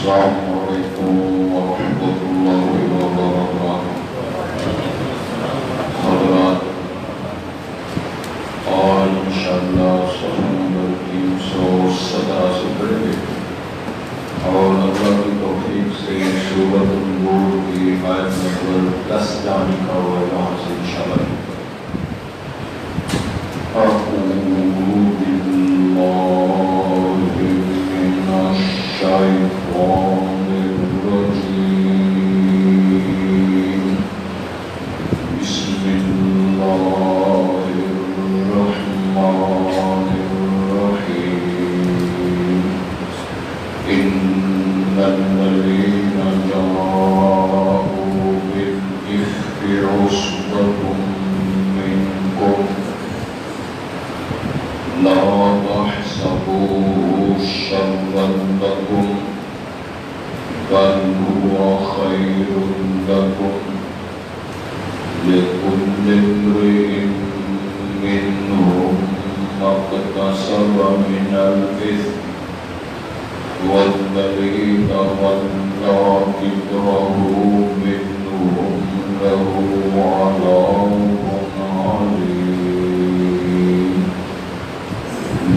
السلام علیکم ورحمۃ اللہ وبرکاتہ۔ حضرات، اور انشاءاللہ صفحہ نمبر 317 سے پڑھیں گے اور اللہ کی توفیق سے سورۃ النور کی آیت نمبر 10 جانے کا ہوا یہاں سے انشاءاللہ۔ أعوذ بالله من الشيطان الرجيم. بسم الله الرحمن الرحيم. إن الذين جاءوا بالإفك عصبة منكم لا تحسبوه شرا لكم بل هو خير لكم لكل امرئ منهم ما اكتسب من الإثم والذي تولى كبره منهم له عذاب عليم.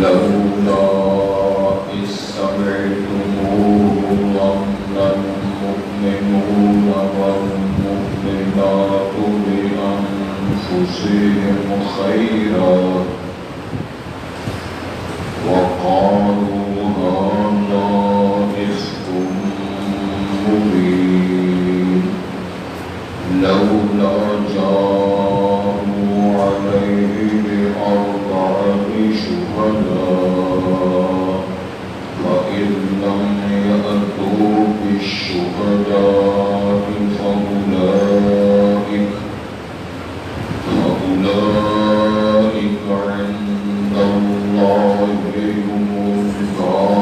لولا إذ سمعتموه ظن المؤمنون والمؤمنات بأنفسهم خيرا وقالوا هذا إفك مبين. لولا جاءوا عليه بأربعة شهداء فإن لم يأتوا بالشهداء فأولئك عند الله هم الغالبون.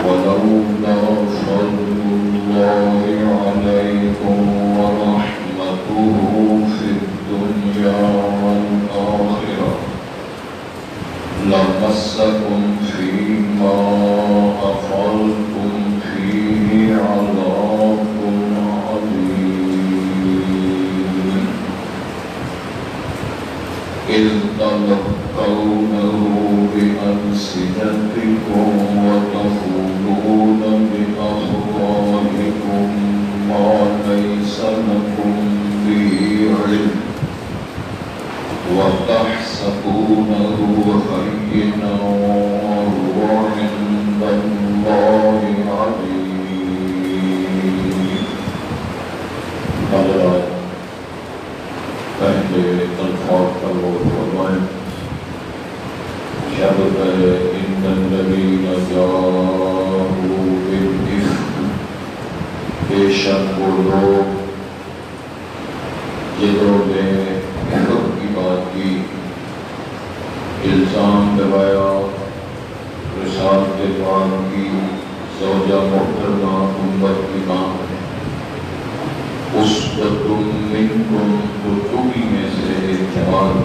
ولولا فضل الله عليكم ورحمته في الدنيا والآخرة لمسكم فيما أفضتم فيه عذاب عظيم. إذ تلقونه بألسنتكم وتقولون بأفواهكم ما ليس لكم به علم وتحسبونه هينا وهو عند الله عظيم. حضرات، پہلے الفاظ کا غور فرمائیں. شبد ان الذین جاءوا بالإفک، بے شک وہ لوگ جنہوں نے حق کی بات کی، الزام لگایا، رسالت پاک کی زوجہ محترمہ امت کی ماں عصبۃ منکم، تو تمہیں میں سے ایک جماعت.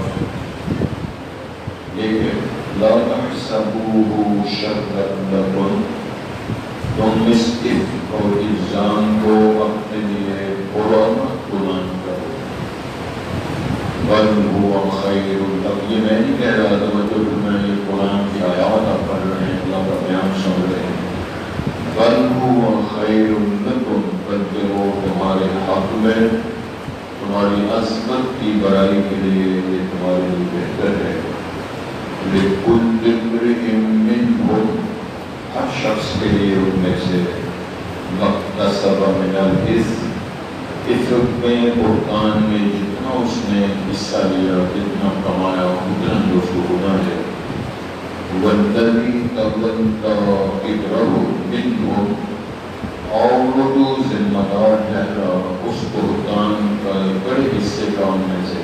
لیکن لا تحسبوه شرا لکم، تم اس افک اور الزام کو اپنے لیے برا مت گمان کرو. بل هو خیر لکم، یہ میں نہیں کہہ رہا تھا جو میں یہ قرآن کی آیات آپ پڑھ رہے ہیں، اللہ کا بیان سن رہے ہیں. بل هو خیر لکم، بلکہ وہ تمہارے حق میں، تمہاری عظمت کی برائی کے لیے یہ تمہارے لیے بہتر ہے. لِكُلِّ امْرِئٍ مِّنْهُمْ، ہر شخص کے لیے ان میں سے مَا اكْتَسَبَ مِنَ الْإِثْمِ، افک میں، بہتان میں جتنا اس نے حصہ لیا، جتنا کمایا، اتنا جو اس کو گناہ ہے. وَالَّذِي تَوَلَّىٰ كِبْرَهُ مِنْهُمْ، اور وہ جو ذمہ دار ٹھہرا اس بہتان کا بڑے حصے کا ان میں سے،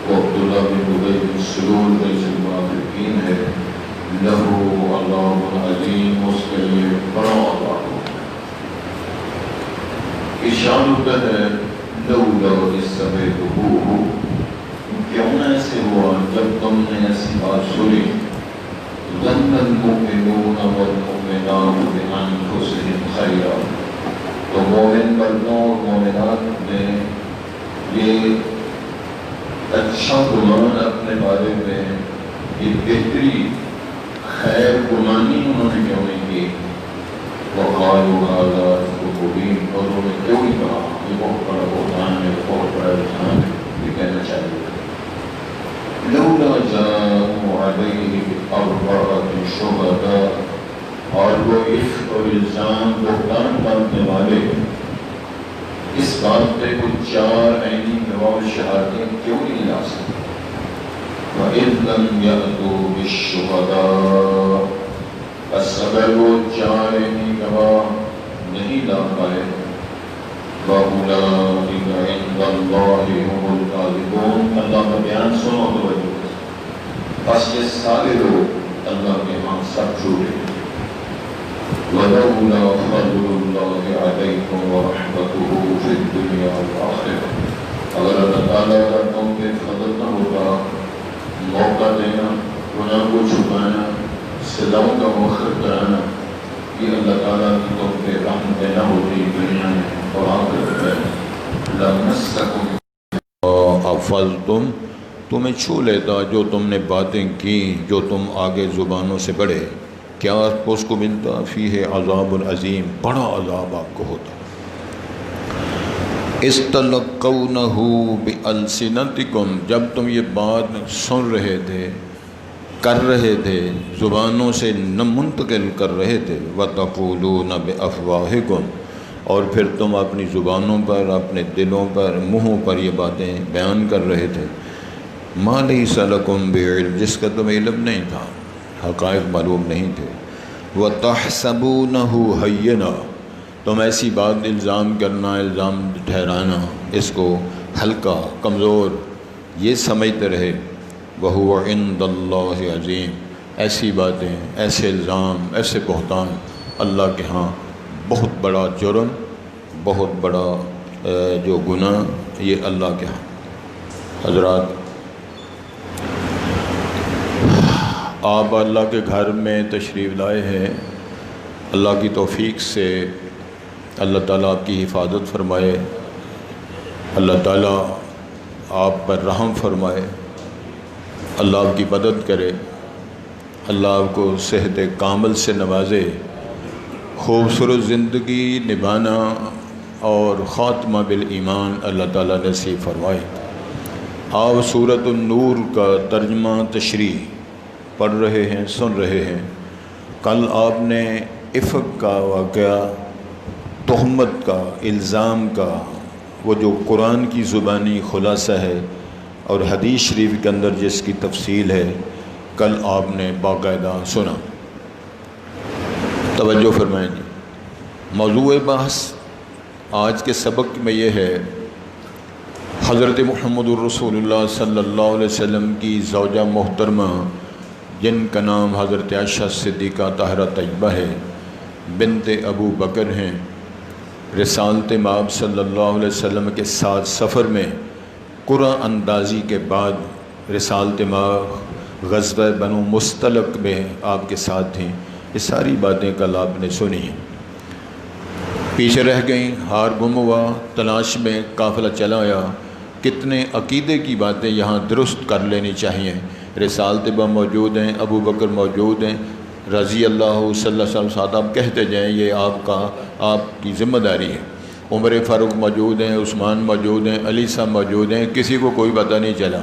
وہ عبداللہ بن ابی بن سلول رئیس المنافقین ہے. لَهُ عَذَابٌ عَظِيمٌ، اس کے لیے بڑا عذاب ہو. اشارہ ہوتا ہے لولا اذ سمعتموہ، کیوں ایسے ہوا جب تم نے ایسی بات سنی. ظن المؤمنون والمؤمنات بأنفسهم خيرا. تو مومن مردوں اور مومنات نے یہ اچھا گمان اپنے بارے میں، یہ بہتری خیر گمانی انہوں نے کیوں نہیں کی؟ وقالوا هذا إفك مبين. اور انہوں نے کیوں نہیں کہا یہ بہت بڑا بہتان ہے، بہت بڑا الزام ہے؟ یہ کہنا چاہیے لولا جاءوا عليه بأربعة شهداء. اور وہ عفق اور الزام بہتان باندھنے والے اس بات پہ کچھ 4 عینی گواہ و شہادتیں کیوں نہیں لا سکتے؟ وَإِذْ لَمْ يَأْتُوا بِالشُّهَدَاءِ. بس اگر وہ 4 عینی گواہ نہیں لا پائے وَأُولَٰئِكَ عِندَ اللَّهِ هُمُ الْكَاذِبُونَ. اللہ کا بیان سنو توجہ. بس یہ سارے لوگ اللہ کے ہاں سب جھوٹے. وَلَوْلَا فَضْلُ اللَّهِ عَلَيْكُمْ وَرَحْمَتُهُ فِي الدُّنْيَا وَالْآخِرَةِ. اگر اللہ تعالیٰ کا تم پہ فضل نہ ہوتا، موقع دینا، گناہ کو چھپانا، سزاؤں کا مؤخر کرانا، یہ اللہ تعالیٰ کی تم پہ رحمت نہ ہوتی دنیا میں اور آخرت میں، لَمَسَّكُمْ أَفَضْتُمْ. تمہیں چھو لیتا جو تم نے باتیں کی جو تم آگے زبانوں سے بڑھے. کیا اس کو ملتا؟ فیہ عذاب عظیم، بڑا عذاب آپ کو ہوتا. استلقونہ بألسنتکم. جب تم یہ بات سن رہے تھے، کر رہے تھے، زبانوں سے منتقل کر رہے تھے. وتقولون بأفواہکم. اور پھر تم اپنی زبانوں پر، اپنے دلوں پر، منہوں پر یہ باتیں بیان کر رہے تھے. ما لیس لکم بعلم. جس کا تمہیں علم نہیں تھا، حقائق معلوم نہیں تھے. وَتَحْسَبُونَهُ هَيِّنًا. تم ایسی بات الزام کرنا، الزام ٹھہرانا، اس کو ہلکا، کمزور یہ سمجھتے رہے. وَهُوَ عِندَ اللَّهِ عَظِيمٌ. ایسی باتیں، ایسے الزام، ایسے بہتان اللہ کے ہاں بہت بڑا جرم، بہت بڑا جو گناہ، یہ اللہ کے ہاں. حضرات، آپ اللہ کے گھر میں تشریف لائے ہیں. اللہ کی توفیق سے اللہ تعالیٰ آپ کی حفاظت فرمائے، اللہ تعالیٰ آپ پر رحم فرمائے، اللہ آپ کی مدد کرے، اللہ آپ کو صحت کامل سے نوازے، خوبصورت زندگی نبھانا اور خاتمہ بالایمان اللہ تعالیٰ نصیب فرمائے. آپ سورۃ النور کا ترجمہ تشریح پڑھ رہے ہیں، سن رہے ہیں. کل آپ نے افق کا واقعہ، تہمت کا، الزام کا، وہ جو قرآن کی زبانی خلاصہ ہے اور حدیث شریف کے اندر جس کی تفصیل ہے، کل آپ نے باقاعدہ سنا. توجہ فرمائیں جی. موضوع بحث آج کے سبق میں یہ ہے، حضرت محمد الرسول اللہ صلی اللہ علیہ وسلم کی زوجہ محترمہ جن کا نام حضرت عائشہ صدیقہ طاہرہ طیبہ ہے، بنت ابو بکر ہیں، رسالت مآب صلی اللہ علیہ وسلم کے ساتھ سفر میں قرآن اندازی کے بعد رسالت مآب غزوہ بنو مستلق میں آپ کے ساتھ تھیں. یہ ساری باتیں کل آپ نے سنی ہیں. پیچھے رہ گئیں، ہار گم ہوا، تلاش میں قافلہ چلا آیا. کتنے عقیدے کی باتیں یہاں درست کر لینی چاہیے. رسالت مآب موجود ہیں، ابو بکر موجود ہیں، رضی اللہ صلی اللہ علیہ وسلم ساتھ آپ کہتے جائیں، یہ آپ کی ذمہ داری ہے. عمر فاروق موجود ہیں، عثمان موجود ہیں، علی صاحب موجود ہیں، کسی کو کوئی پتہ نہیں چلا.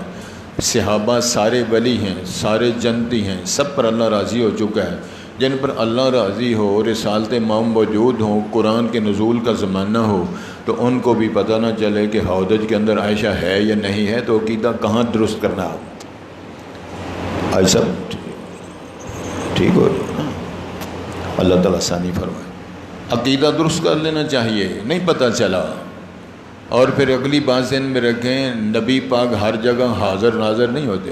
صحابہ سارے ولی ہیں، سارے جنتی ہیں، سب پر اللہ راضی ہو چکا ہے. جن پر اللہ راضی ہو، رسالت مآب موجود ہوں، قرآن کے نزول کا زمانہ ہو، تو ان کو بھی پتہ نہ چلے کہ ہودج کے اندر عائشہ ہے یا نہیں ہے، تو عقیدہ کہاں درست کرنا آپ. آج سب ٹھیک ہو رہا ہے، اللہ تعالیٰ آسانی فرمائے. عقیدہ درست کر لینا چاہیے، نہیں پتہ چلا. اور پھر اگلی بات ذہن میں رکھیں، نبی پاک ہر جگہ حاضر ناظر نہیں ہوتے.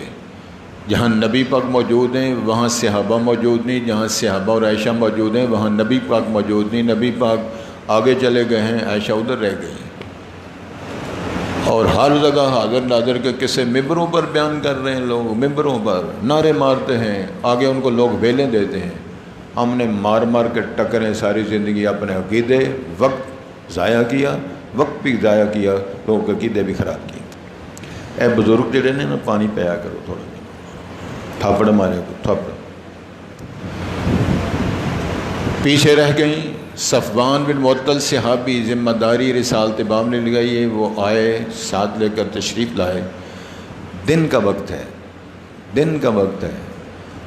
جہاں نبی پاک موجود ہیں وہاں صحابہ موجود نہیں، جہاں صحابہ اور عائشہ موجود ہیں وہاں نبی پاک موجود نہیں. نبی پاک آگے چلے گئے ہیں، عائشہ ادھر رہ گئی ہیں. اور ہر جگہ حاضر ناظر کے قصے ممبروں پر بیان کر رہے ہیں لوگ، ممبروں پر نعرے مارتے ہیں، آگے ان کو لوگ ویلیں دیتے ہیں۔ ہم نے مار مار کے ٹکریں ساری زندگی اپنے عقیدے، وقت ضائع کیا، وقت بھی ضائع کیا، لوگوں کے عقیدے بھی خراب کیے۔ اے بزرگ جڑے نے نا پانی پیا کرو تھوڑا، تھاپڑ مارے کو تھاپڑ۔ پیچھے رہ گئیں۔ صفوان بن معطل صحابی ذمہ داری رسالت باب نے لگائی ہے، وہ آئے ساتھ لے کر تشریف لائے۔ دن کا وقت ہے، دن کا وقت ہے،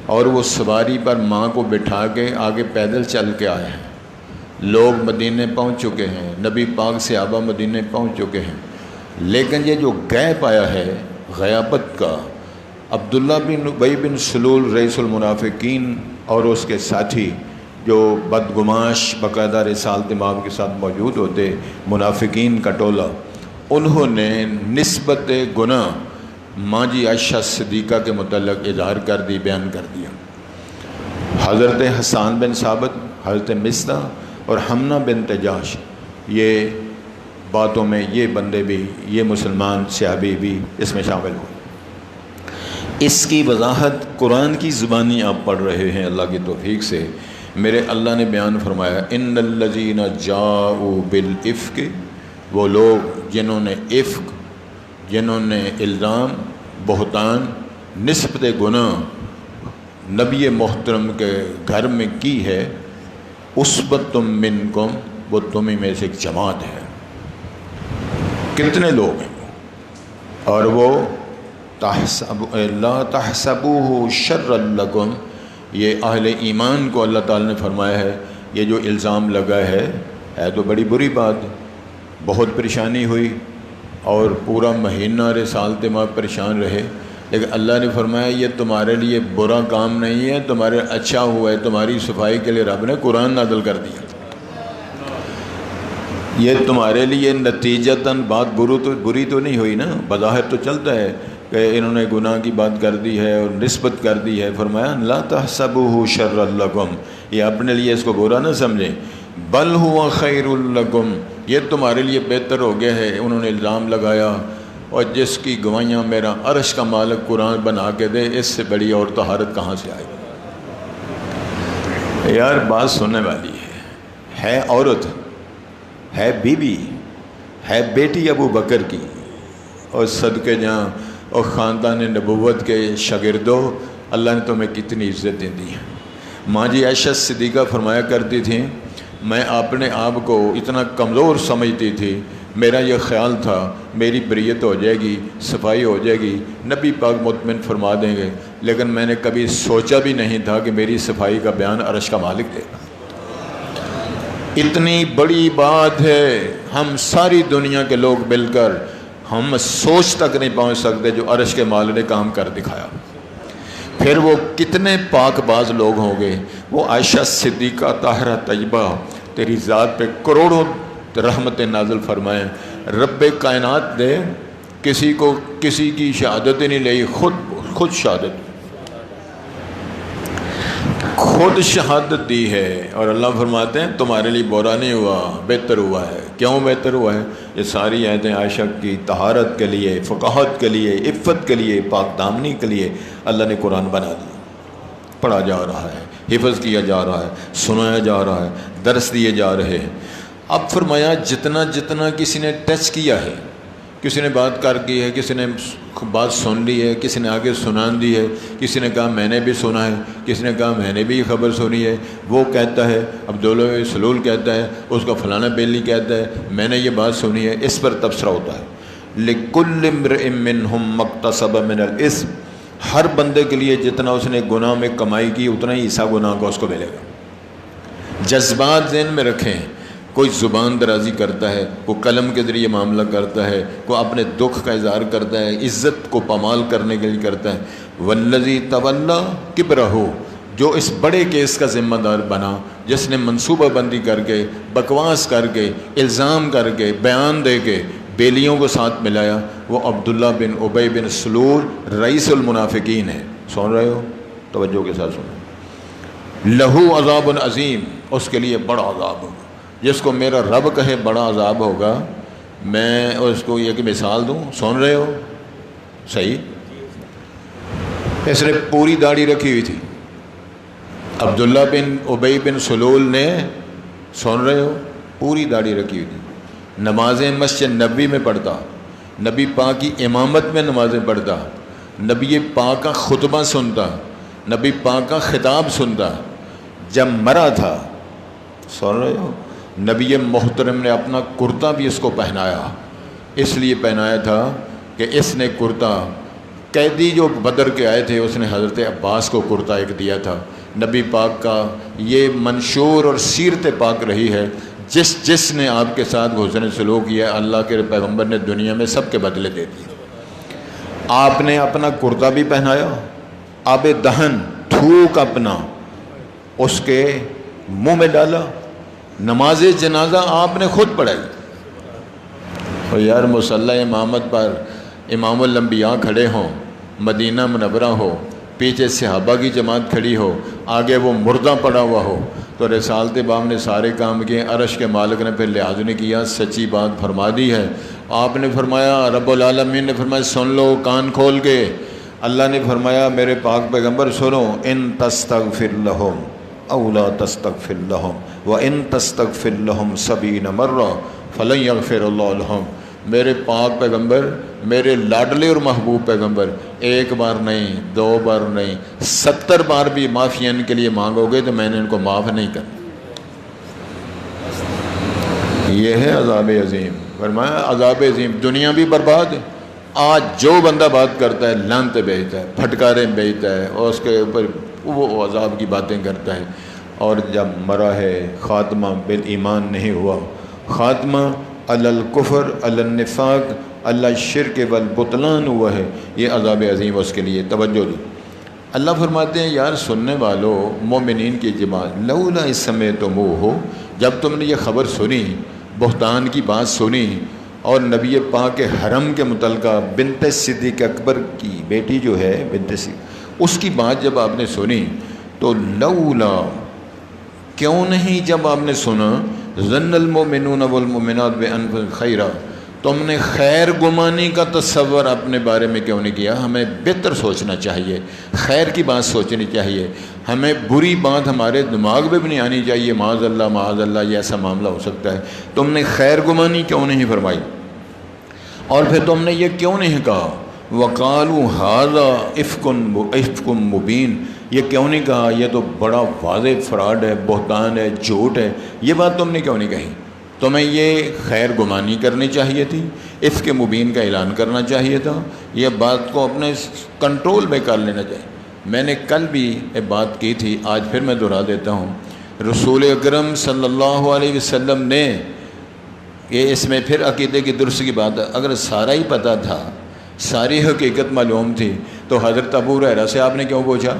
اور وہ سواری پر ماں کو بٹھا کے آگے پیدل چل کے آئے ہیں۔ لوگ مدینے پہنچ چکے ہیں، نبی پاک صحابہ مدینے پہنچ چکے ہیں، لیکن یہ جو گیپ آیا ہے غیابت کا، عبداللہ بن ابی بن سلول رئیس المنافقین اور اس کے ساتھی جو بدگماش باقاعدہ رسالت امام کے ساتھ موجود ہوتے، منافقین کا ٹولہ، انہوں نے نسبت گناہ ماں جی عائشہ صدیقہ کے متعلق اظہار کر دی، بیان کر دیا۔ حضرت حسان بن ثابت، حضرت مصطح اور حمنہ بنت جحش، یہ باتوں میں یہ بندے بھی، یہ مسلمان صحابی بھی اس میں شامل ہوئے۔ اس کی وضاحت قرآن کی زبانی آپ پڑھ رہے ہیں اللہ کی توفیق سے۔ میرے اللہ نے بیان فرمایا ان الذین جاؤوا بالافک، وہ لوگ جنہوں نے افک، جنہوں نے الزام، بہتان، نسبت گناہ نبی محترم کے گھر میں کی ہے، عصبۃ منکم، وہ تمہیں میں سے ایک جماعت ہے۔ کتنے لوگ ہیں؟ اور وہ لا تحسبوہ شرا لکم، یہ اہل ایمان کو اللہ تعالی نے فرمایا ہے یہ جو الزام لگا ہے تو بڑی بری بات، بہت پریشانی ہوئی اور پورا مہینہ رسالت ماں پریشان رہے، لیکن اللہ نے فرمایا یہ تمہارے لیے برا کام نہیں ہے، تمہارے اچھا ہوا ہے، تمہاری صفائی کے لیے رب نے قرآن نازل کر دیا۔ یہ تمہارے لیے نتیجتاً بات بری تو نہیں ہوئی نا، بظاہر تو چلتا ہے کہ انہوں نے گناہ کی بات کر دی ہے اور نسبت کر دی ہے، فرمایا لا تحسبوہ شرا لکم، یہ اپنے لیے اس کو برا نہ سمجھیں، بل ہوا خیر لکم، یہ تمہارے لیے بہتر ہو گیا ہے۔ انہوں نے الزام لگایا، اور جس کی گواہیاں میرا عرش کا مالک قرآن بنا کے دے، اس سے بڑی اور طہارت کہاں سے آئے؟ یار بات سننے والی ہے عورت، ہے بیوی، ہے بیٹی ابو بکر کی، اور صدقے جہاں اور خاندان نبوت کے شاگردوں، اللہ نے تمہیں کتنی عزتیں دی ہیں۔ ماں جی عائشہ صدیقہ فرمایا کرتی تھیں میں اپنے آپ کو اتنا کمزور سمجھتی تھی، میرا یہ خیال تھا میری بریت ہو جائے گی، صفائی ہو جائے گی، نبی پاک مطمئن فرما دیں گے، لیکن میں نے کبھی سوچا بھی نہیں تھا کہ میری صفائی کا بیان عرش کا مالک دے گا۔ اتنی بڑی بات ہے، ہم ساری دنیا کے لوگ مل کر ہم سوچ تک نہیں پہنچ سکتے جو عرش کے مالک نے کام کر دکھایا۔ پھر وہ کتنے پاک باز لوگ ہوں گے، وہ عائشہ صدیقہ طاہرہ طیبہ، تیری ذات پہ کروڑوں رحمت نازل فرمائیں، رب کائنات نے کسی کو کسی کی شہادت نہیں لئی، خود شہادت، خود شہادت دی ہے، اور اللہ فرماتے ہیں تمہارے لیے برا نہیں ہوا، بہتر ہوا ہے۔ کیوں بہتر ہوا ہے؟ یہ ساری آیتیں عائشہ کی طہارت کے لیے، فقاہت کے لیے، عفت کے لیے، پاک دامنی کے لیے اللہ نے قرآن بنا دیا، پڑھا جا رہا ہے، حفظ کیا جا رہا ہے، سنایا جا رہا ہے، درس دیے جا رہے ہیں۔ اب فرمایا جتنا جتنا کسی نے ٹچ کیا ہے، کسی نے بات کر کی ہے، کسی نے بات سن لی ہے، کسی نے آگے سنان دی ہے، کسی نے کہا میں نے بھی سنا ہے، کسی نے کہا میں نے بھی خبر سنی ہے، وہ کہتا ہے عبداللہ بن سلول کہتا ہے، اس کا فلانا بیلی کہتا ہے میں نے یہ بات سنی ہے، اس پر تبصرہ ہوتا ہے۔ لِكُلِّ امْرِئٍ مِّنْهُمْ مَا اكْتَسَبَ مِنَ الْإِثْمِ، ہر بندے کے لیے جتنا اس نے گناہ میں کمائی کی اتنا ہی حصہ گناہ کا اس کو ملے گا۔ جذبات ذہن میں رکھیں، کوئی زبان درازی کرتا ہے، کوئی قلم کے ذریعے معاملہ کرتا ہے، کوئی اپنے دکھ کا اظہار کرتا ہے، عزت کو پامال کرنے کے لیے کرتا ہے۔ وَالَّذِي تَوَلَّى كِبْرَهُ، جو اس بڑے کیس کا ذمہ دار بنا، جس نے منصوبہ بندی کر کے، بکواس کر کے، الزام کر کے، بیان دے کے بیلیوں کو ساتھ ملایا، وہ عبداللہ بن ابی بن سلول رئیس المنافقین ہے۔ سن رہے ہو؟ توجہ کے ساتھ سنیں۔ لہو عذاب عظیم، اس کے لیے بڑا عذاب ہوگا۔ جس کو میرا رب کہے بڑا عذاب ہوگا، میں اس کو یہ کہ مثال دوں، سن رہے ہو صحیح؟ اس نے پوری داڑھی رکھی ہوئی تھی، عبداللہ بن ابی بن سلول نے، سن رہے ہو، پوری داڑھی رکھی ہوئی تھی، نمازیں مسجد نبی میں پڑھتا، نبی پاک کی امامت میں نمازیں پڑھتا، نبی پاک کا خطبہ سنتا، نبی پاک کا خطاب سنتا۔ جب مرا تھا، سن رہے ہو، نبی محترم نے اپنا کرتا بھی اس کو پہنایا، اس لیے پہنایا تھا کہ اس نے کرتا، قیدی جو بدر کے آئے تھے اس نے حضرت عباس کو کرتا ایک دیا تھا۔ نبی پاک کا یہ منشور اور سیرت پاک رہی ہے، جس نے آپ کے ساتھ حسن سلوک کیا، اللہ کے پیغمبر نے دنیا میں سب کے بدلے دے دیے۔ آپ نے اپنا کرتا بھی پہنایا، آب دہن تھوک اپنا اس کے منہ میں ڈالا، نماز جنازہ آپ نے خود پڑھائی۔ اور یار مصلی امامت پر امام الانبیاء کھڑے ہوں، مدینہ منورہ ہو، پیچھے صحابہ کی جماعت کھڑی ہو، آگے وہ مردہ پڑا ہوا ہو، تو رسالت بام نے سارے کام کیے، عرش کے مالک نے پھر لحاظ نہیں کیا، سچی بات فرما دی ہے۔ آپ نے فرمایا، رب العالمین نے فرمایا سن لو کان کھول کے، اللہ نے فرمایا میرے پاک پیغمبر سنو، ان تستغفر لہم او لا تستغفر لہم وان تستغفر لہم 70 مرہ فلن یغفر اللہ لہم۔ میرے پاک پیغمبر، میرے لاڈلے اور محبوب پیغمبر، ایک بار نہیں، 2 بار نہیں، 70 بار بھی معافی ان کے لیے مانگو گے تو میں نے ان کو معاف نہیں کرنا۔ یہ ہے عذاب عظیم، فرمایا عذاب عظیم، دنیا بھی برباد۔ آج جو بندہ بات کرتا ہے لعنت بھیجتا ہے، پھٹکاریں بھیجتا ہے اور اس کے اوپر وہ عذاب کی باتیں کرتا ہے، اور جب مرا ہے خاتمہ بالایمان نہیں ہوا، خاتمہ علی الکفر علی النفاق علی الشرک والبطلان ہوا ہے، یہ عذاب عظیم اس کے لیے۔ توجہ دی، اللہ فرماتے ہیں یار سننے والوں، مومنین کی جماعت، لولا اس سمعتموہ، جب تم نے یہ خبر سنی، بہتان کی بات سنی، اور نبی پاک کے حرم کے متعلقہ بنت صدیق اکبر کی بیٹی جو ہے بنت صدیق، اس کی بات جب آپ نے سنی تو لولا، کیوں نہیں جب آپ نے سنا، ظن المؤمنون والمؤمنات بانفسہم خیرا، تم نے خیر گمانی کا تصور اپنے بارے میں کیوں نہیں کیا؟ ہمیں بہتر سوچنا چاہیے، خیر کی بات سوچنی چاہیے، ہمیں بری بات ہمارے دماغ میں بھی نہیں آنی چاہیے، معاذ اللہ یہ ایسا معاملہ ہو سکتا ہے۔ تم نے خیر گمانی کیوں نہیں فرمائی؟ اور پھر تم نے یہ کیوں نہیں کہا وَقَالُوا هَذَا إِفْكٌ مُبِينٌ، یہ کیوں نہیں کہا یہ تو بڑا واضح فراڈ ہے، بہتان ہے، جھوٹ ہے، یہ بات تم نے کیوں نہیں کہی؟ تمہیں یہ خیر گمانی کرنی چاہیے تھی، اس کے مبین کا اعلان کرنا چاہیے تھا، یہ بات کو اپنے کنٹرول میں کر لینا چاہیے۔ میں نے کل بھی ایک بات کی تھی، آج پھر میں دہرا دیتا ہوں، رسول اکرم صلی اللہ علیہ وسلم نے، یہ اس میں پھر عقیدے کی درست کی بات ہے، اگر سارا ہی پتہ تھا، ساری حقیقت معلوم تھی، تو حضرت ابو ہریرہ سے آپ نے کیوں پوچھا؟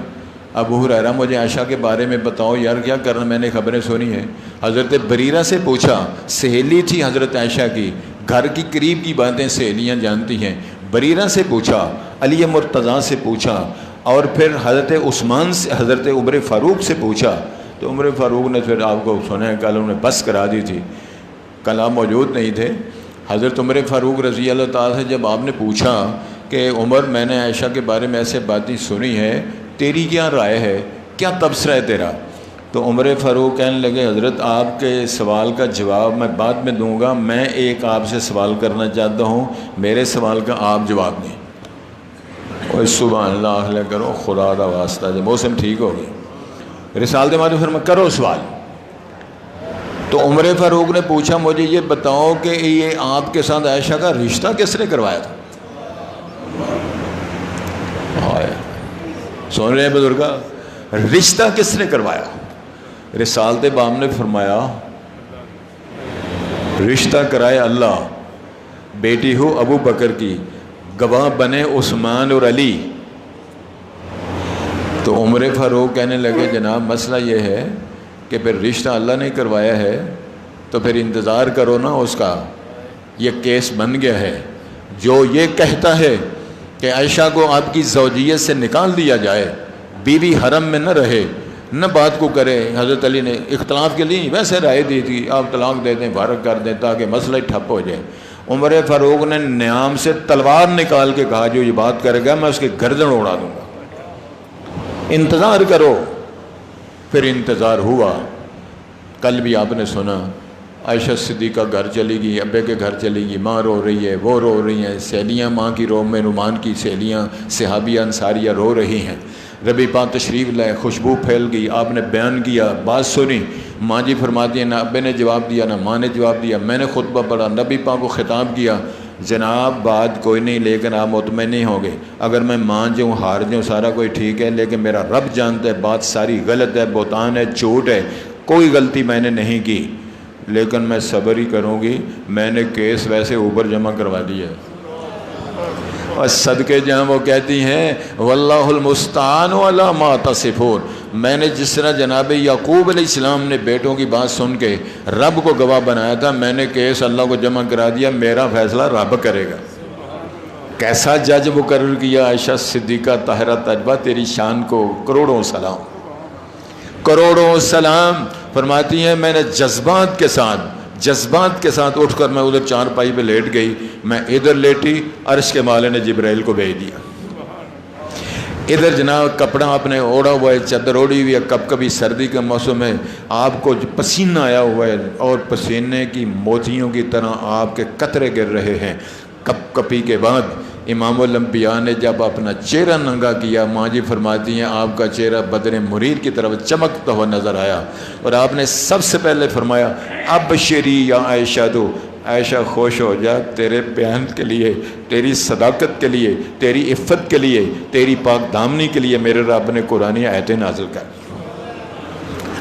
ابو ہریرہ مجھے عائشہ کے بارے میں بتاؤ یار، کیا کرنا، میں نے خبریں سنی ہیں۔ حضرت بریرہ سے پوچھا، سہیلی تھی حضرت عائشہ کی، گھر کی قریب کی باتیں سہیلیاں جانتی ہیں، بریرہ سے پوچھا، علی مرتضیٰ سے پوچھا، اور پھر حضرت عثمان سے، حضرت عمر فاروق سے پوچھا، تو عمر فاروق نے پھر آپ کو سنا ہے کل انہوں نے بس کرا دی تھی، کل آپ موجود نہیں تھے۔ حضرت عمر فاروق رضی اللہ تعالیٰ سے جب آپ نے پوچھا کہ عمر میں نے عائشہ کے بارے میں ایسے باتیں سنی ہے، تیری کیا رائے ہے، کیا تبصرہ ہے تیرا؟ تو عمر فاروق کہنے لگے حضرت آپ کے سوال کا جواب میں بعد میں دوں گا، میں ایک آپ سے سوال کرنا چاہتا ہوں، میرے سوال کا آپ جواب دیں۔ اور سبحان اللہ علیہ کرو، خدا کا واسطہ، جب موسم ٹھیک ہو گئی رسالت ماتے فرما کرو سوال۔ تو عمر فاروق نے پوچھا مجھے یہ بتاؤ کہ یہ آپ کے ساتھ عائشہ کا رشتہ کس نے کروایا تھا؟ سن رہے ہیں بزرگا، رشتہ کس نے کروایا؟ رسالت بام نے فرمایا رشتہ کرائے اللہ، بیٹی ہو ابو بکر کی، گواہ بنے عثمان اور علی۔ تو عمر فاروق کہنے لگے جناب مسئلہ یہ ہے کہ پھر رشتہ اللہ نے کروایا ہے تو پھر انتظار کرو نا اس کا، یہ کیس بن گیا ہے۔ جو یہ کہتا ہے کہ عائشہ کو آپ کی زوجیت سے نکال دیا جائے، بیوی حرم میں نہ رہے، نہ بات کو کرے، حضرت علی نے اختلاف کے لیے ویسے رائے دی تھی آپ طلاق دے دیں، فارغ کر دیں تاکہ مسئلہ ٹھپ ہو جائے۔ عمر فاروق نے نیام سے تلوار نکال کے کہا جو یہ بات کرے گا میں اس کی گردن اڑا دوں گا، انتظار کرو۔ پھر انتظار ہوا۔ کل بھی آپ نے سنا عائشہ صدیقہ گھر چلی گئی، ابے کے گھر چلی گئی، ماں رو رہی ہے، وہ رو رہی ہیں، سہیلیاں ماں کی رو میں نعمان کی سہیلیاں صحابیہ انصاریہ رو رہی ہیں۔ ربی پاک تشریف لائے، خوشبو پھیل گئی، آپ نے بیان کیا، بات سنی، ماں جی فرماتی ہیں نہ ابے نے جواب دیا نہ ماں نے جواب دیا، میں نے خطبہ پڑھا، نبی پاک کو خطاب کیا، جناب بات کوئی نہیں لیکن آپ مطمئن نہیں ہوں گے، اگر میں مان جاؤں ہار جاؤں سارا کوئی ٹھیک ہے، لیکن میرا رب جانتا ہے بات ساری غلط ہے، بہتان ہے، جھوٹ ہے، کوئی غلطی میں نے نہیں کی، لیکن میں صبر ہی کروں گی، میں نے کیس ویسے اوپر جمع کروا دیا ہے۔ اور صدقے جہاں وہ کہتی ہیں واللہ المستعان علی ما تصفون، میں نے جس طرح جناب یعقوب علیہ السلام نے بیٹوں کی بات سن کے رب کو گواہ بنایا تھا، میں نے کیس اللہ کو جمع کرا دیا، میرا فیصلہ رب کرے گا۔ کیسا جج مقرر کیا عائشہ صدیقہ طاہرہ طیبہ، تیری شان کو کروڑوں سلام، کروڑوں سلام۔ فرماتی ہیں میں نے جذبات کے ساتھ اٹھ کر میں ادھر چارپائی پہ لیٹ گئی، میں ادھر لیٹی، عرش کے مالک نے جبرائیل کو بھیج دیا، ادھر جناب کپڑا آپ نے اوڑھا ہوا ہے، چادر اوڑھی ہوئی ہے، کب کبھی سردی کا موسم ہے، آپ کو پسینہ آیا ہوا ہے اور پسینے کی موتیوں کی طرح آپ کے قطرے گر رہے ہیں۔ کپ کپی کے بعد امام الانبیاء نے جب اپنا چہرہ ننگا کیا، ماں جی فرماتی ہیں آپ کا چہرہ بدر منیر کی طرف چمکتا ہوا نظر آیا، اور آپ نے سب سے پہلے فرمایا ابشری یا عائشہ دو، عائشہ خوش ہو جا، تیرے بیان کے لیے، تیری صداقت کے لیے، تیری عفت کے لیے، تیری پاک دامنی کے لیے میرے رب نے قرآنی آیتیں نازل کر۔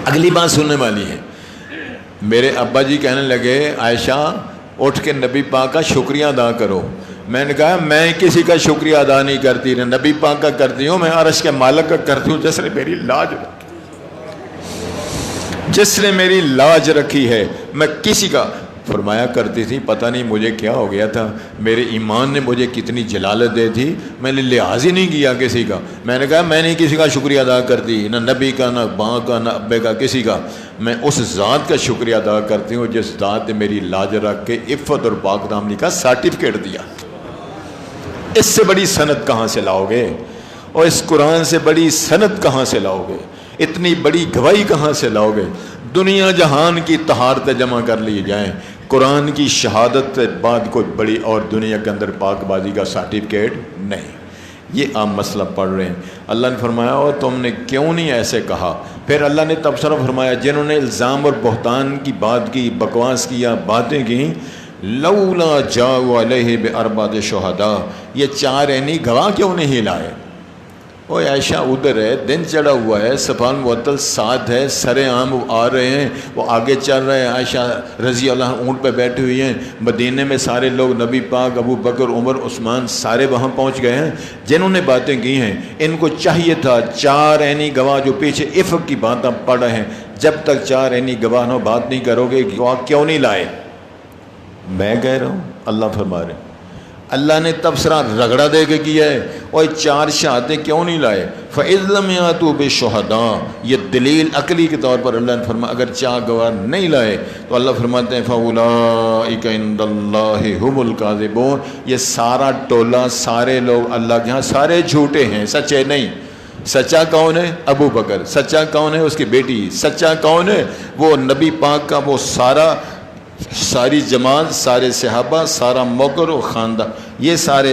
اگلی بات سننے والی ہے، میرے ابا جی کہنے لگے عائشہ اٹھ کے نبی پاک کا شکریہ ادا کرو۔ میں نے کہا میں کسی کا شکریہ ادا نہیں کرتی، نہ نبی پاک کا کرتی ہوں، میں عرش کے مالک کا کرتی ہوں جس نے میری لاج رکھی، جس نے میری لاج رکھی ہے، میں کسی کا فرمایا کرتی تھی، پتہ نہیں مجھے کیا ہو گیا تھا، میرے ایمان نے مجھے کتنی جلالت دے تھی، میں نے لحاظ ہی نہیں کیا کسی کا۔ میں نے کہا میں نہیں کسی کا شکریہ ادا کرتی، نہ نبی کا، نہ ماں کا، نہ ابے کا، کسی کا، میں اس ذات کا شکریہ ادا کرتی ہوں جس ذات نے میری لاج رکھ کے عفت اور پاک دامنی کا سرٹیفکیٹ دیا۔ اس سے بڑی سند کہاں سے لاؤ گے، اور اس قرآن سے بڑی سند کہاں سے لاؤ گے، اتنی بڑی گواہی کہاں سے لاؤ گے؟ دنیا جہان کی طہارتیں جمع کر لی جائیں، قرآن کی شہادت کے بعد کوئی بڑی اور دنیا کے اندر پاک بازی کا سرٹیفکیٹ نہیں۔ یہ عام مسئلہ پڑھ رہے ہیں۔ اللہ نے فرمایا اور تم نے کیوں نہیں ایسے کہا؟ پھر اللہ نے تبصرہ فرمایا جنہوں نے الزام اور بہتان کی بات کی، بکواس کیا، باتیں کی، لولا جاؤ علیہ باربعۃ شہداء، یہ چار عینی گواہ کیوں نہیں لائے؟ وہ عائشہ ادھر ہے، دن چڑھا ہوا ہے، صفان معطل ساتھ ہے، سر عام آ رہے ہیں، وہ آگے چل رہے ہیں، عائشہ رضی اللہ عنہ اونٹ پہ بیٹھی ہوئی ہیں، مدینے میں سارے لوگ نبی پاک، ابو بکر، عمر، عثمان سارے وہاں پہنچ گئے ہیں۔ جنہوں نے باتیں کی ہیں ان کو چاہیے تھا چار عینی گواہ جو پیچھے عفق کی باتیں پڑھ رہے ہیں، جب تک چار عینی گواہ نہ بات نہیں کرو گے گواہ کیوں نہیں لائے؟ میں کہہ رہا ہوں، اللہ فرما رہے ہیں، اللہ نے تبصرہ رگڑا دے کے کیا ہے، اور چار شہادتیں کیوں نہیں لائے؟ فَإِذْ لَمْ يَأْتُوا بِالشُّهَدَاءِ، یہ دلیل عقلی کے طور پر اللہ نے فرمایا اگر چار گواہ نہیں لائے تو اللہ فرماتے ہیں فَأُولَٰئِكَ عِندَ اللَّهِ هُمُ الْكَاذِبُونَ، یہ سارا ٹولہ، سارے لوگ اللہ کے ہاں سارے جھوٹے ہیں، سچے نہیں۔ سچا کون ہے؟ ابو بکر۔ سچا کون ہے؟ اس کی بیٹی۔ سچا کون ہے؟ وہ نبی پاک کا وہ ساری جماعت، سارے صحابہ، سارا موقر و خاندان، یہ سارے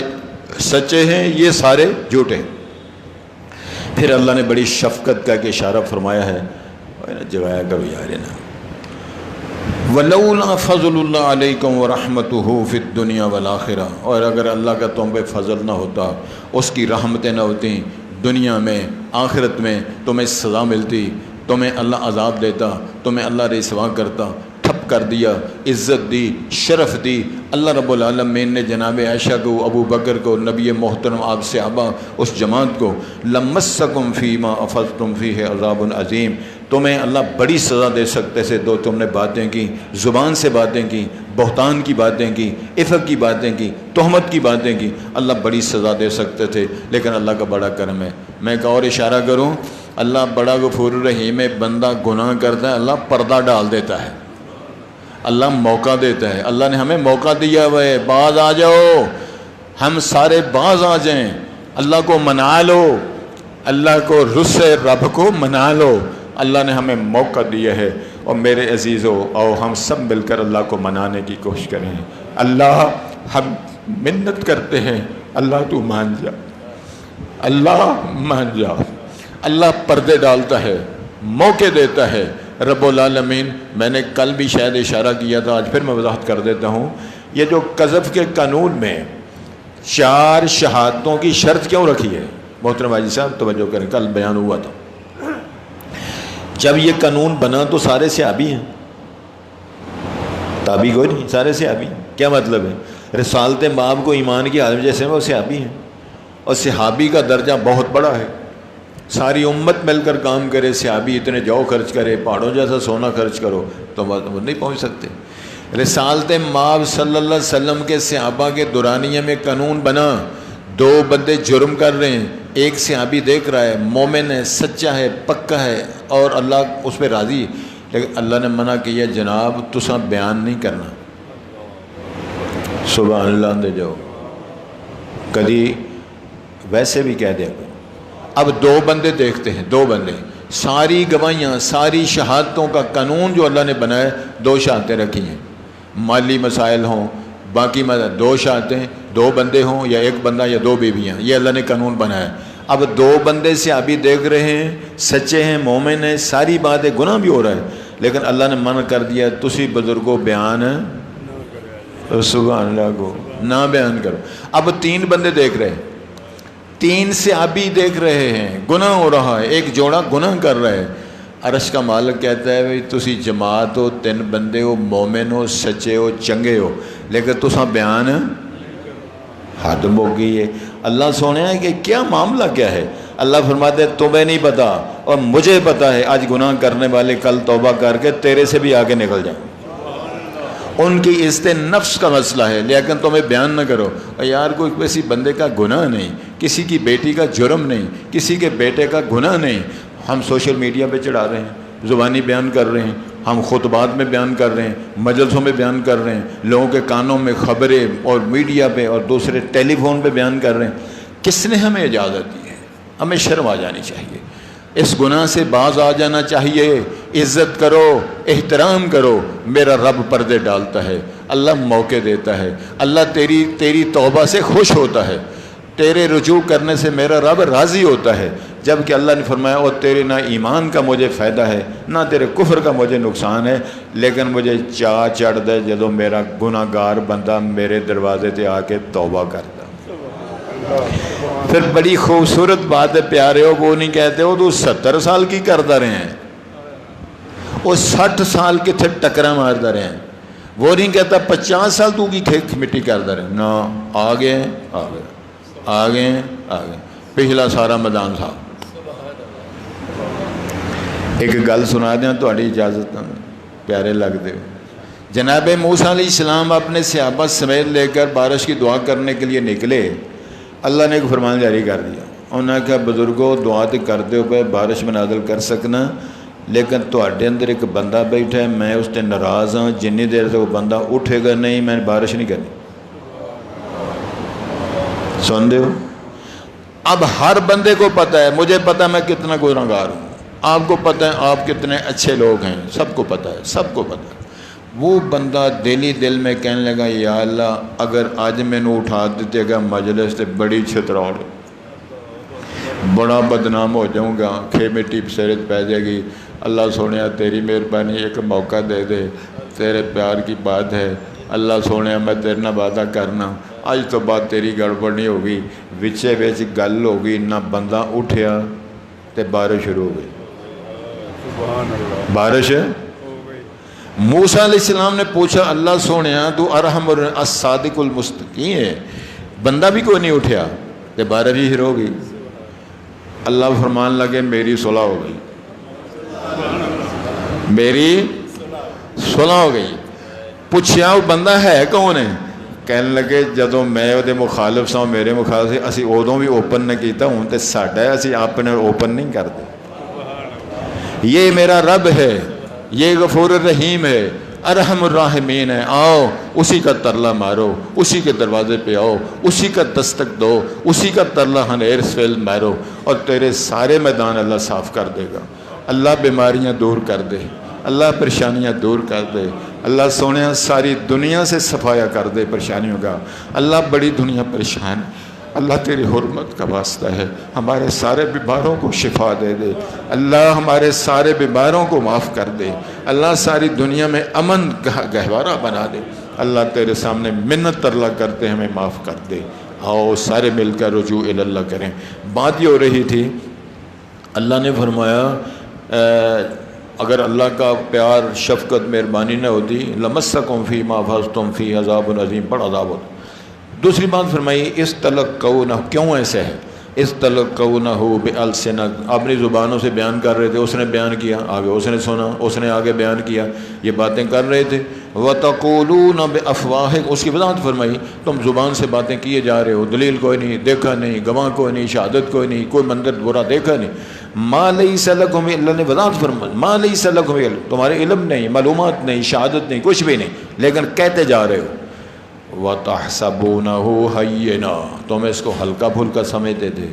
سچے ہیں، یہ سارے جھوٹے ہیں۔ پھر اللہ نے بڑی شفقت کا کہ اشارہ فرمایا ہے، جگایا کرو یار نا، وَلَوْلَا فَضْلُ اللَّهِ عَلَيْكُمْ وَرَحْمَتُهُ فِي الدُّنْيَا وَالْآخِرَةِ، اور اگر اللہ کا تم پہ فضل نہ ہوتا، اس کی رحمتیں نہ ہوتی، دنیا میں آخرت میں تمہیں سزا ملتی، تمہیں اللہ عذاب دیتا، تمہیں اللہ رسوا کرتا، ٹھپ کر دیا، عزت دی، شرف دی۔ اللہ رب العالمین نے جناب عائشہ کو، ابو بکر کو، نبی محترم آپ صحابہ، اس جماعت کو، لَمَسَّكُمْ فِي مَا أَفَضْتُمْ فِيهِ عَذَابٌ عَظِيمٌ، تمہیں اللہ بڑی سزا دے سکتے تھے، دو تم نے باتیں کی، زبان سے باتیں کی، بہتان کی باتیں کی، عفت کی باتیں کی، تہمت کی باتیں کی، اللہ بڑی سزا دے سکتے تھے، لیکن اللہ کا بڑا کرم ہے۔ میں ایک اور اشارہ کروں، اللہ بڑا غفور رحیم ہے، بندہ گناہ کرتا ہے اللہ پردہ ڈال دیتا ہے۔ اللہ موقع دیتا ہے. اللہ نے ہمیں موقع دیا ہوا ہے, باز آ جاؤ, ہم سارے باز آ جائیں, اللہ کو منا لو, اللہ کو رس رب کو منا لو. اللہ نے ہمیں موقع دیا ہے. اور میرے عزیزو, آؤ ہم سب مل کر اللہ کو منانے کی کوشش کریں. اللہ ہم منت کرتے ہیں, اللہ تو مان جا, اللہ مان جا. اللہ پردے ڈالتا ہے, موقع دیتا ہے. رب العالمین, میں نے کل بھی شاید اشارہ کیا تھا, آج پھر میں وضاحت کر دیتا ہوں. یہ جو قذف کے قانون میں 4 شہادتوں کی شرط کیوں رکھی ہے؟ محترم حاجی صاحب توجہ کریں, کل بیان ہوا تھا. جب یہ قانون بنا تو سارے صحابی ہیں, تابعی کوئی نہیں, سارے صحابی. کیا مطلب ہے؟ رسالت مآب کو ایمان کی عالم جیسے میں وہ صحابی ہیں, اور صحابی کا درجہ بہت بڑا ہے. ساری امت مل کر کام کرے, صحابی اتنے جو خرچ کرے, پہاڑوں جیسا سونا خرچ کرو, تو وہ نہیں پہنچ سکتے. رسالت مآب صلی اللہ علیہ وسلم کے صحابہ کے دورانیے میں قانون بنا, 2 بندے جرم کر رہے ہیں, ایک صحابی دیکھ رہا ہے, مومن ہے, سچا ہے, پکا ہے, اور اللہ اس پہ راضی ہے. لیکن اللہ نے منع کیا, جناب تساں بیان نہیں کرنا. سبحان اللہ دے جاؤ, کدی ویسے بھی کہہ دیا. اب 2 بندے دیکھتے ہیں, 2 بندے, ساری گواہیاں, ساری شہادتوں کا قانون جو اللہ نے بنایا, 2 شہادتیں رکھی ہیں. مالی مسائل ہوں, باقی 2 شہادتیں, 2 بندے ہوں یا 1 بندہ یا 2 بیویاں, یہ اللہ نے قانون بنایا. اب 2 بندے سے ابھی دیکھ رہے ہیں, سچے ہیں, مومن ہیں, ساری باتیں, گناہ بھی ہو رہا ہے, لیکن اللہ نے منع کر دیا, تسی بزرگوں بیان سبحان اللہ کو نہ بیان کرو. اب 3 بندے دیکھ رہے ہیں, 3 سے ابھی دیکھ رہے ہیں, گناہ ہو رہا ہے, ایک جوڑا گناہ کر رہا ہے. عرش کا مالک کہتا ہے بھائی تسی جماعت ہو, 3 بندے ہو, مومن ہو, سچے ہو, چنگے ہو, لیکن تساں بیان حد ہو گئی ہے. اللہ سونے ہے کہ کیا معاملہ کیا ہے؟ اللہ فرماتے ہیں تمہیں نہیں پتا اور مجھے پتا ہے. آج گناہ کرنے والے کل توبہ کر کے تیرے سے بھی آگے نکل جائیں. ان کی عزت نفس کا مسئلہ ہے, لیکن تمہیں بیان نہ کرو. یار کوئی کسی بندے کا گناہ نہیں, کسی کی بیٹی کا جرم نہیں, کسی کے بیٹے کا گناہ نہیں, ہم سوشل میڈیا پہ چڑھا رہے ہیں, زبانی بیان کر رہے ہیں, ہم خطبات میں بیان کر رہے ہیں, مجلسوں میں بیان کر رہے ہیں, لوگوں کے کانوں میں خبریں اور میڈیا پہ اور دوسرے ٹیلی فون پہ بیان کر رہے ہیں. کس نے ہمیں اجازت دی ہے؟ ہمیں شرم آ جانی چاہیے, اس گناہ سے باز آ جانا چاہیے. عزت کرو, احترام کرو. میرا رب پردے ڈالتا ہے, اللہ موقع دیتا ہے, اللہ تیری توبہ سے خوش ہوتا ہے, تیرے رجوع کرنے سے میرا رب راضی ہوتا ہے. جبکہ اللہ نے فرمایا اور تیرے نہ ایمان کا مجھے فائدہ ہے نہ تیرے کفر کا مجھے نقصان ہے, لیکن مجھے چاہ چڑھ دے جدو میرا گناہ گار بندہ میرے دروازے تے آ کے توبہ کرتا. پھر بڑی خوبصورت بات ہے پیارے ہو, وہ نہیں کہتے ہو تو 70 سال کی کرتا رہے ہیں, وہ 60 سال کے تھے ٹکرا مارتا رہے ہیں. وہ نہیں کہتا 50 سال تو کی کھیک مٹی کرتا رہے, نہ آگے آگے آگے. پچھلا سارا میدان صاحب ایک گل سنا دیں تھوڑی اجازت پیارے لگتے ہو. جناب موسیٰ علیہ السلام اپنے صحابہ سمیت لے کر بارش کی دعا کرنے کے لیے نکلے. اللہ نے ایک فرمان جاری کر دیا, انہوں نے کہا بزرگوں دعا تو کرتے ہو پہ بارش میں نازل کر سکنا, لیکن تواڈے اندر ایک بندہ بیٹھا ہے, میں اس سے ناراض ہوں, جنی دیر سے وہ بندہ اٹھے گا نہیں میں بارش نہیں کرنی. سن دے ہو. اب ہر بندے کو پتہ ہے, مجھے پتہ ہے میں کتنا گنہگار ہوں, آپ کو پتہ ہے آپ کتنے اچھے لوگ ہیں, سب کو پتہ ہے, سب کو پتہ ہے. وہ بندہ دلی دل میں کہنے لگا یا اللہ اگر آج میں نے اٹھا دیتے گا مجلس سے بڑی چھتراڑ, بڑا بدنام ہو جاؤں گا, کھے مٹی سیرت پہ جائے گی. اللہ سونے تیری مہربانی ایک موقع دے دے, تیرے پیار کی بات ہے. اللہ سونے میں تیرے نہ وعدہ کرنا اج تو بعد تیری گڑبڑ نہیں ہوگی. وچے وچ گل ہوگی, نہ بندہ اٹھیا تے بارش شروع ہو گئی. بارش. موسیٰ علیہ السلام نے پوچھا اللہ سونیا تو ارحم الصادق المستقیم ہے, بندہ بھی کوئی نہیں اٹھیا تے بارش بھی شروع ہو گئی. اللہ فرمان لگے میری صلح ہو گئی, میری صلح ہو گئی. پوچھیا وہ بندہ ہے کون ہے؟ کہنے لگے جدوں میں وہ مخالف سا میرے مخالف سے اسی ادوں بھی اوپن نہ کیتا, ہوں تے ساڈا ہے اسی اپنے اوپن نہیں کرتے. یہ میرا رب ہے, یہ غفور الرحیم ہے. ارحم الراحمین ہے، آؤ اسی کا ترلا مارو، اسی کے دروازے پہ آؤ، اسی کا دستک دو، اسی کا ترلا ہنیر سویل مارو، اور تیرے سارے میدان اللہ صاف کر دے گا۔ اللہ بیماریاں دور کر دے، اللہ پریشانیاں دور کر دے، اللہ سونے ساری دنیا سے صفایا کر دے پریشانیوں کا۔ اللہ بڑی دنیا پریشان، اللہ تیری حرمت کا واسطہ ہے، ہمارے سارے بیماروں کو شفا دے دے، اللہ ہمارے سارے بیماروں کو معاف کر دے، اللہ ساری دنیا میں امن گہوارہ بنا دے۔ اللہ تیرے سامنے منت ترلا کرتے ہمیں معاف کر دے۔ آؤ سارے مل کر رجوع اللہ کریں۔ بات یہ ہو رہی تھی، اللہ نے فرمایا اگر اللہ کا پیار شفقت مہربانی نہ ہوتی لمسکم فی ما افضتم فی عذاب عظیم، بڑا عذاب ہوتا۔ دوسری بات فرمائی استلقونہ، کیوں ایسے ہے؟ استلقونہ بألسنۃ، اپنی زبانوں سے بیان کر رہے تھے، اس نے بیان کیا، آگے اس نے سنا، اس نے آگے بیان کیا، یہ باتیں کر رہے تھے۔ وتقولون بافواہکم، اس کی وضاحت فرمائی، تم زبان سے باتیں کیے جا رہے ہو، دلیل کوئی نہیں، دیکھا نہیں، گواہ کوئی نہیں، شہادت کوئی نہیں، کوئی منظر برا دیکھا نہیں۔ ما لیس لکم، اللہ نے وضاحت فرمائی، ما لیس لکم علم، تمہارے علم نہیں، معلومات نہیں، شہادت نہیں، کچھ بھی نہیں، لیکن کہتے جا رہے ہو۔ وَتَحْسَبُونَهُ هَيِّنًا، تم اس کو ہلکا پھلکا سمجھتے تھے،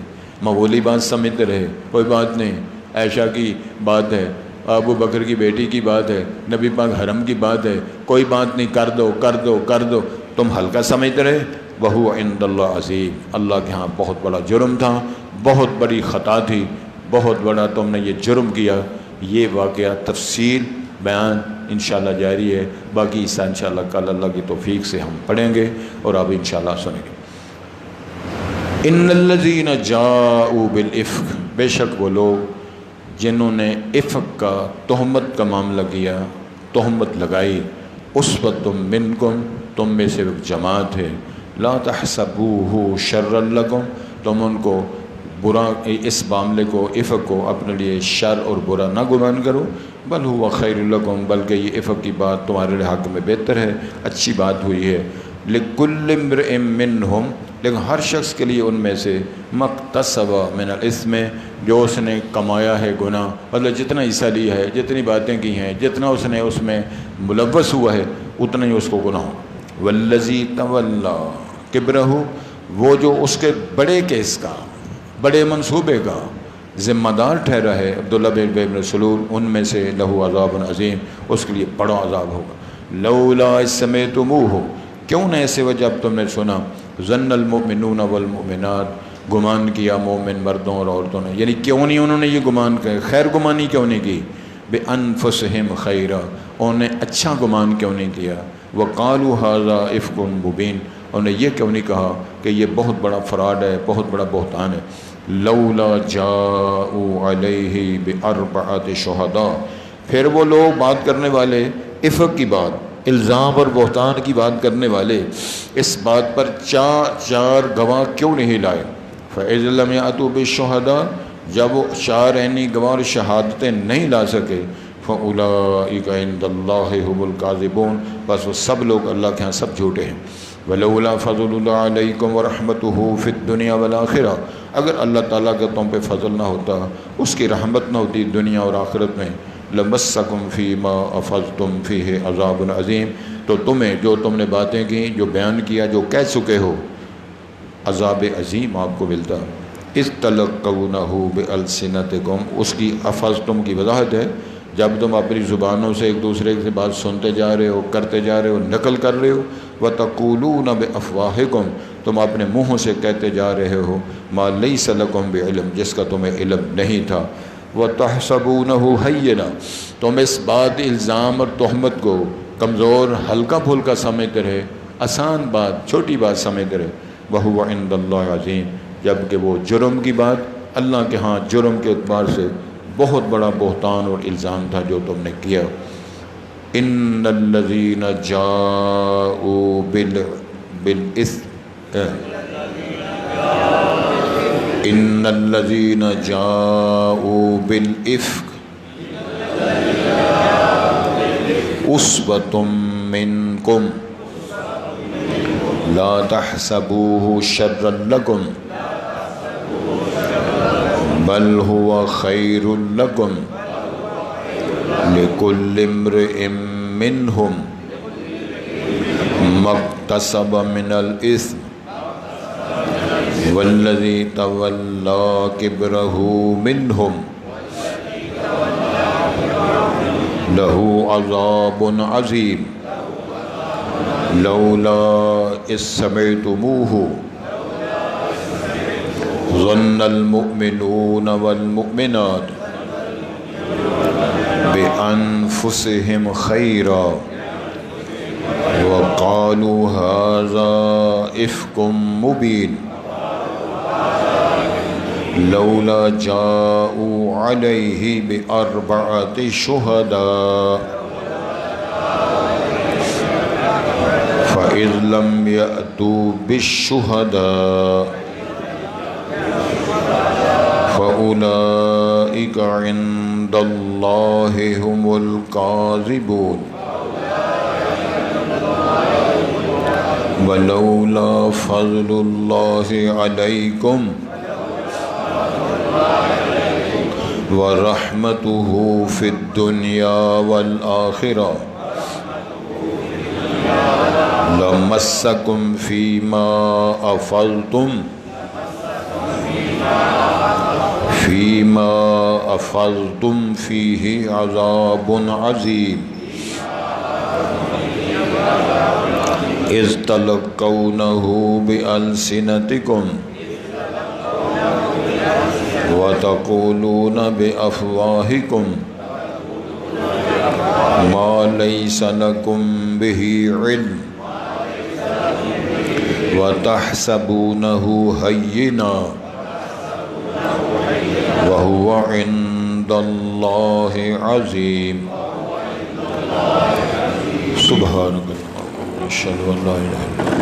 معمولی بات سمجھتے رہے، کوئی بات نہیں، عائشہ کی بات ہے، ابو بکر کی بیٹی کی بات ہے، نبی پاک حرم کی بات ہے، کوئی بات نہیں، کر دو کر دو کر دو، تم ہلکا سمجھتے رہے۔ وَهُوَ عِندَ اللَّهِ عَظِيمٌ، اللہ کے ہاں بہت بڑا جرم تھا، بہت بڑی خطا تھی، بہت بڑا تم نے یہ جرم کیا۔ یہ واقعہ تفصیل بیان انشاءاللہ جاری ہے، باقی حصہ انشاءاللہ کل اللہ کی توفیق سے ہم پڑھیں گے اور اب انشاءاللہ سنیں گے۔ ان الذین جاؤوا بالافک، بے شک وہ لوگ جنہوں نے افک کا، تہمت کا معاملہ کیا، تہمت لگائی، اسوۃ منکم، تم میں سے ایک جماعت ہے، لا تحسبوہ شرا لکم، تم ان کو برا، اس معاملے کو، افک کو اپنے لیے شر اور برا نہ گمان کرو، بل ہوا خیر لکم، بلکہ یہ افک کی بات تمہارے لیے حق میں بہتر ہے، اچھی بات ہوئی ہے۔ لکل امرئ منہم، لیکن ہر شخص کے لیے ان میں سے مکتسب من الاثم، جو اس نے کمایا ہے گناہ، مطلب جتنا حصہ لیا ہے، جتنی باتیں کی ہیں، جتنا اس نے اس میں ملوث ہوا ہے، اتنا ہی اس کو گناہ ہو۔ والذی تولی کبرہ، وہ جو اس کے بڑے کیس کا، بڑے منصوبے کا ذمہ دار ٹھہرا ہے، عبداللہ بن ابی بن سلول، ان میں سے لہو عذاب عظیم، اس کے لیے بڑا عذاب ہوگا۔ لولا اذ سمعتموہ، کیوں نہ ایسے وجہ اب تم نے سنا، ظن المؤمنون والمؤمنات، گمان کیا مومن مردوں اور عورتوں نے، یعنی کیوں نہیں انہوں نے یہ گمان کیا، خیر گمانی کیوں نہیں کی، بانفسہم خیرا، انہوں نے اچھا گمان کیوں نہیں کیا، وقالوا ھذا افک مبین، انہوں نے یہ کیوں نہیں کہا کہ یہ بہت بڑا فراڈ ہے، بہت بڑا بہتان ہے۔ لولا جاءوا علیہ باربعۃ شہداء، پھر وہ لوگ بات کرنے والے افک کی بات، الزام اور بہتان کی بات کرنے والے، اس بات پر چار گواہ کیوں نہیں لائے؟ فإذ لم یأتوا بالشہداء، جب وہ چار عینی گواہ اور شہادتیں نہیں لا سکے، فأولئک عند اللہ ھم الکاذبون، بس وہ سب لوگ اللہ کے ہاں سب جھوٹے ہیں۔ ولولا فضل اللہ علیکم ورحمتہ فی الدنیا والآخرہ، اگر اللہ تعالیٰ کا تم پہ فضل نہ ہوتا، اس کی رحمت نہ ہوتی دنیا اور آخرت میں، لمسکم فیما افضتم فیہ عذاب عظیم، تو تمہیں جو تم نے باتیں کی، جو بیان کیا، جو کہہ چکے ہو، عذاب عظیم آپ کو ملتا۔ اذ تلقونہ بألسنتکم، اس کی افضتم کی وضاحت ہے، جب تم اپنی زبانوں سے ایک دوسرے سے بات سنتے جا رہے ہو، کرتے جا رہے ہو، نقل کر رہے ہو، وَتَقُولُونَ بِأَفْوَاهِكُمْ، تم اپنے منہوں سے کہتے جا رہے ہو، مَا لَيْسَ لَكُمْ بِعِلْم، جس کا تمہیں علم نہیں تھا، وَتَحْسَبُونَهُ هَيِّنًا، تم اس بات، الزام اور تہمت کو کمزور، ہلکا پھلکا سمجھتے رہے، آسان بات، چھوٹی بات سمجھتے رہے، وَهُوَ عِندَ اللَّهِ عَظِيمٌ، جبکہ وہ جرم کی بات اللہ کے ہاں جرم کے اعتبار سے بہت بڑا بہتان اور الزام تھا جو تم نے کیا۔ ان الذین جاؤوا ان الذین جاؤوا بالافک اسوۃ منکم لا تحسبوہ شرا لکم بل هو خیر لکم لکل امرئ منہم مکتسب من الإثم والذی تولی کبرہ منہم لہ عذاب عظیم لولا اذ سمعتموہ ظن المؤمنون والمؤمنات بأنفسهم خیرا وقالوا هذا إفك مبين لولا جاءوا عليه بأربعة شهداء فإذ لم يأتوا بالشهداء فأولئك عند الله هم الكاذبون ولولا فضل الله عليكم ورحمته في الدنيا والآخرة لمسكم فيما أفضتم فيه عذاب عظيم إذ تلقونه بألسنتكم وتقولون بأفواهكم ما ليس لكم به علم وتحسبونه هينا وهو عند الله عظيم سبحانك اللهم أشهد أن لا إله إلا أنت